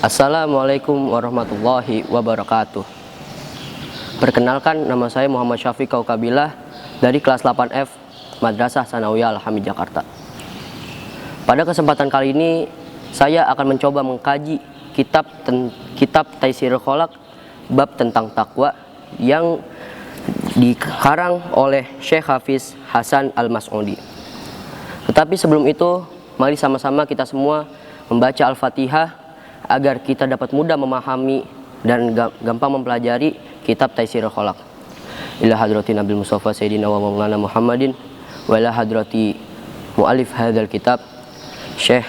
Assalamualaikum warahmatullahi wabarakatuh. Perkenalkan, nama saya Muhammad Syafiq Kaukabilah dari kelas 8F Madrasah Sanawiyah Al-Hamid Jakarta. Pada kesempatan kali ini saya akan mencoba mengkaji kitab Taisirul Khalaq bab tentang takwa yang dikarang oleh Syekh Hafiz Hasan Al-Mas'udi. Tetapi sebelum itu, mari sama-sama kita semua membaca Al-Fatihah agar kita dapat mudah memahami dan gampang mempelajari kitab Taisirul Khalaq. Ila hadrati Nabil Mustafa Sayyidina wa Maulana Muhammadin wa ila hadrati mu'alif hadzal kitab Syekh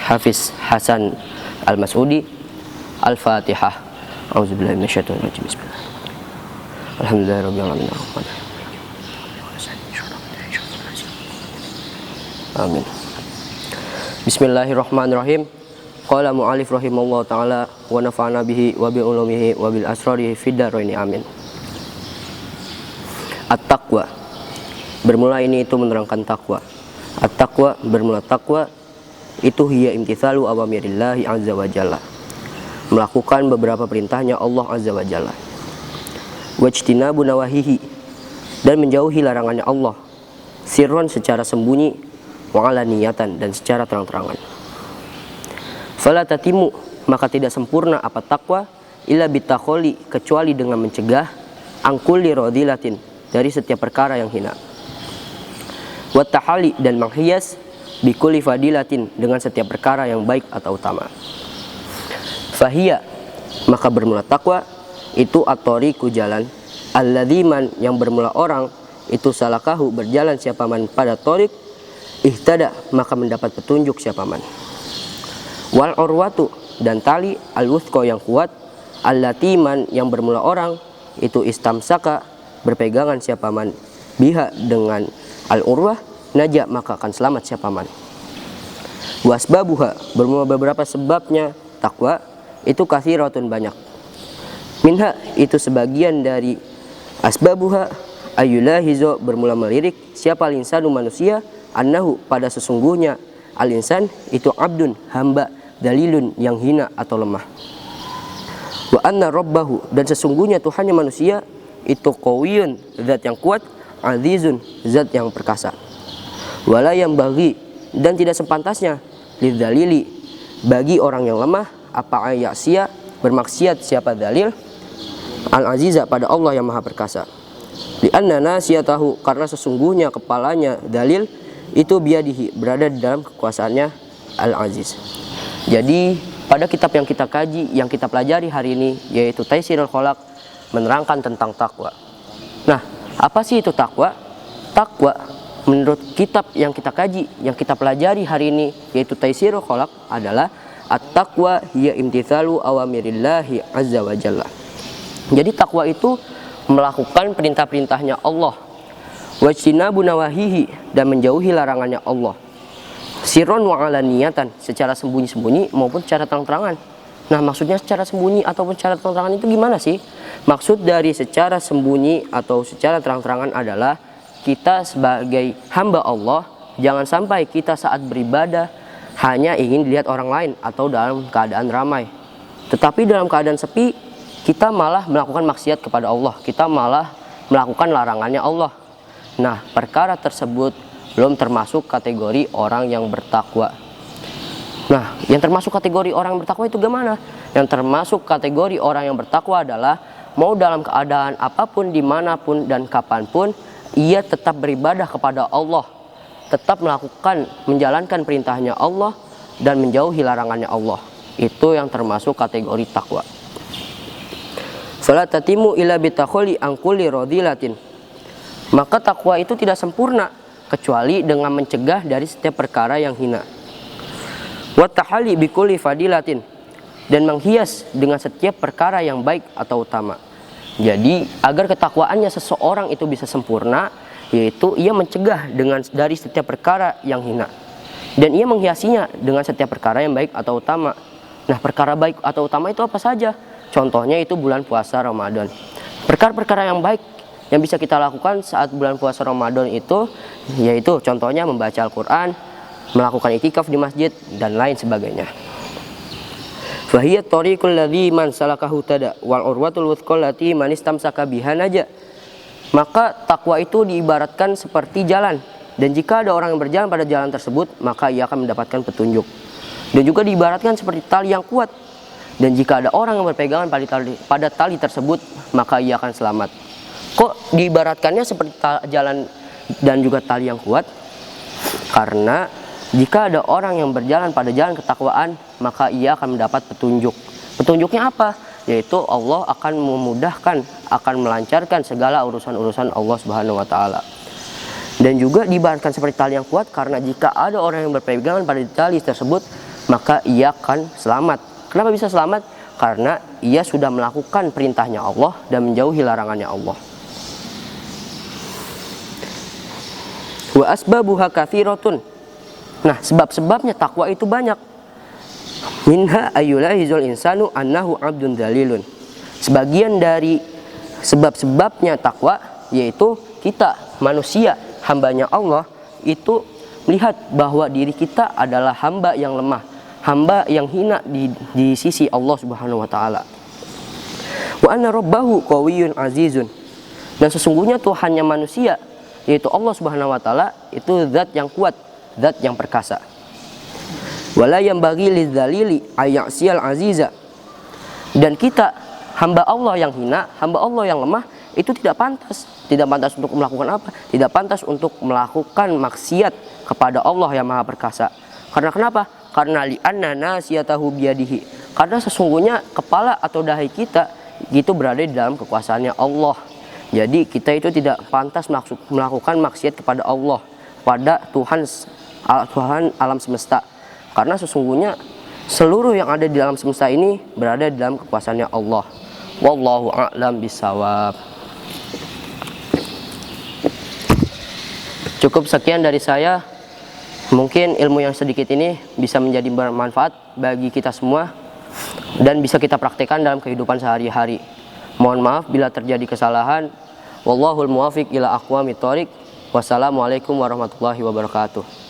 Hafiz Hasan Al-Mas'udi. Al-Fatihah. A'udzubillahi minasyaitonir rajim. Bismillah. Alhamdulillahirabbil alamin. Amin. Bismillahirrahmanirrahim. Qala mu'alif rahimahullah ta'ala wa nafa'ana bihi wa bi ulumihi wa bil asrarihi fid dharaini amin. At-taqwa. Bermula ini itu menerangkan takwa. At-taqwa, bermula takwa itu hiya imtithalu awamirillahi azza wa jalla. Melakukan beberapa perintahnya Allah azza wa jalla. Wajtinabu nawahihi, dan menjauhi larangannya Allah. Sirron, secara sembunyi, wa alaniyatan, dan secara terang-terangan. Fala tatimu, maka tidak sempurna apa takwa illa bitakholi, kecuali dengan mencegah angkuli rodilatin, dari setiap perkara yang hina. Wattahali, dan menghias bikuli fadilatin, dengan setiap perkara yang baik atau utama. Fahiyya, maka bermula takwa itu at-thariqu, jalan, alladhiman, yang bermula orang itu salakahu, berjalan siapaman pada thariq, ihtada, maka mendapat petunjuk siapaman. Wal urwatu, dan tali, al-wuthqa, yang kuat, allatiman, yang bermula orang itu istamsaka, berpegangan siapaman, biha, dengan al-urwah, najah, maka akan selamat siapaman. Wasbabuha, bermula beberapa sebabnya takwa itu kathiratun, banyak. Minha, itu sebagian dari asbabuha, ayyulahizo, bermula melirik siapa al-insanu, manusia, annahu, pada sesungguhnya al-insan itu abdun, hamba, dalilun, yang hina atau lemah. Wa anna rabbahu, dan sesungguhnya Tuhannya manusia itu qawiyun, zat yang kuat, azizun, zat yang perkasa. Wala yang bagi, dan tidak sepantasnya lidzalili, bagi orang yang lemah, apa ayasya, bermaksiat siapa dalil, al-aziza, pada Allah yang maha perkasa. Li anna nasiyatahu, karena sesungguhnya kepalanya dalil itu biadihi, berada di dalam kekuasaannya al-aziz. Jadi pada kitab yang kita kaji, yang kita pelajari hari ini, yaitu Taisirul Khalaq, menerangkan tentang takwa. Nah, apa sih itu takwa? Takwa menurut kitab yang kita kaji, yang kita pelajari hari ini, yaitu Taisirul Khalaq, adalah at-taqwa hiya imtithalu awamirillahi azza wa jalla. Jadi takwa itu melakukan perintah-perintahnya Allah, wajtinabu nawahihi, dan menjauhi larangannya Allah. Sirron wa alaniyatan, secara sembunyi-sembunyi maupun secara terang-terangan. Nah, maksudnya secara sembunyi ataupun secara terang-terangan itu gimana sih? Maksud dari secara sembunyi atau secara terang-terangan adalah kita sebagai hamba Allah, jangan sampai kita saat beribadah hanya ingin dilihat orang lain atau dalam keadaan ramai. Tetapi dalam keadaan sepi, kita malah melakukan maksiat kepada Allah. Kita malah melakukan larangannya Allah. Nah, perkara tersebut belum termasuk kategori orang yang bertakwa. Nah, yang termasuk kategori orang yang bertakwa itu gimana? Yang termasuk kategori orang yang bertakwa adalah mau dalam keadaan apapun, dimanapun, dan kapanpun, ia tetap beribadah kepada Allah, tetap melakukan, menjalankan perintahnya Allah, dan menjauhi larangannya Allah. Itu yang termasuk kategori takwa. Fala tatimu illa bitakholi angkuli rodilatin. Maka takwa itu tidak sempurna kecuali dengan mencegah dari setiap perkara yang hina. Wattahali bikuli fadilatin, dan menghias dengan setiap perkara yang baik atau utama. Jadi agar ketakwaannya seseorang itu bisa sempurna, yaitu ia mencegah dari setiap perkara yang hina, dan ia menghiasinya dengan setiap perkara yang baik atau utama. Nah, perkara baik atau utama itu apa saja? Contohnya itu bulan puasa Ramadan. Perkara-perkara yang baik yang bisa kita lakukan saat bulan puasa Ramadan itu, yaitu contohnya membaca Al-Quran, melakukan iktikaf di masjid, dan lain sebagainya. Fahiya tariqul ladzi man salakahu tada wal urwatul wuthqal lati man istamsaka biha naja. Maka takwa itu diibaratkan seperti jalan, dan jika ada orang yang berjalan pada jalan tersebut, maka ia akan mendapatkan petunjuk. Dan juga diibaratkan seperti tali yang kuat, dan jika ada orang yang berpegangan pada tali tersebut, maka ia akan selamat. Kok diibaratkannya seperti jalan dan juga tali yang kuat? Karena jika ada orang yang berjalan pada jalan ketakwaan, maka ia akan mendapat petunjuk. Petunjuknya apa? Yaitu Allah akan memudahkan, akan melancarkan segala urusan-urusan Allah Subhanahu wa taala. Dan juga diibaratkan seperti tali yang kuat, karena jika ada orang yang berpegangan pada tali tersebut, maka ia akan selamat. Kenapa bisa selamat? Karena ia sudah melakukan perintahnya Allah dan menjauhi larangannya Allah. Wa asbabuha katsiratun. Nah, sebab-sebabnya takwa itu banyak. Minha ayyulahizul insanu annahu abdun dalilun. Sebagian dari sebab-sebabnya takwa yaitu kita manusia, hambanya Allah, itu melihat bahwa diri kita adalah hamba yang lemah, hamba yang hina di sisi Allah Subhanahu wa taala. Wa anna rabbahu qawiyyun azizun. Dan sesungguhnya Tuhannya manusia, yaitu Allah Subhanahu wa taala, itu zat yang kuat, zat yang perkasa. Wala yanbaghi lidzalili ayyasiyal aziza. Dan kita hamba Allah yang hina, hamba Allah yang lemah, itu tidak pantas untuk melakukan apa? Tidak pantas untuk melakukan maksiat kepada Allah yang Maha Perkasa. Karena kenapa? Karena li'anna nasiyatahu biyadihi. Karena sesungguhnya kepala atau dahi kita itu berada di dalam kekuasaannya Allah. Jadi kita itu tidak pantas melakukan maksiat kepada Allah, pada Tuhan alam semesta. Karena sesungguhnya seluruh yang ada di alam semesta ini berada di dalam kekuasaannya Allah. Wallahu a'lam bishawab. Cukup sekian dari saya. Mungkin ilmu yang sedikit ini bisa menjadi bermanfaat bagi kita semua dan bisa kita praktekkan dalam kehidupan sehari-hari. Mohon maaf bila terjadi kesalahan. Wallahul muwafiq ila aqwamit thoriq. Wassalamualaikum warahmatullahi wabarakatuh.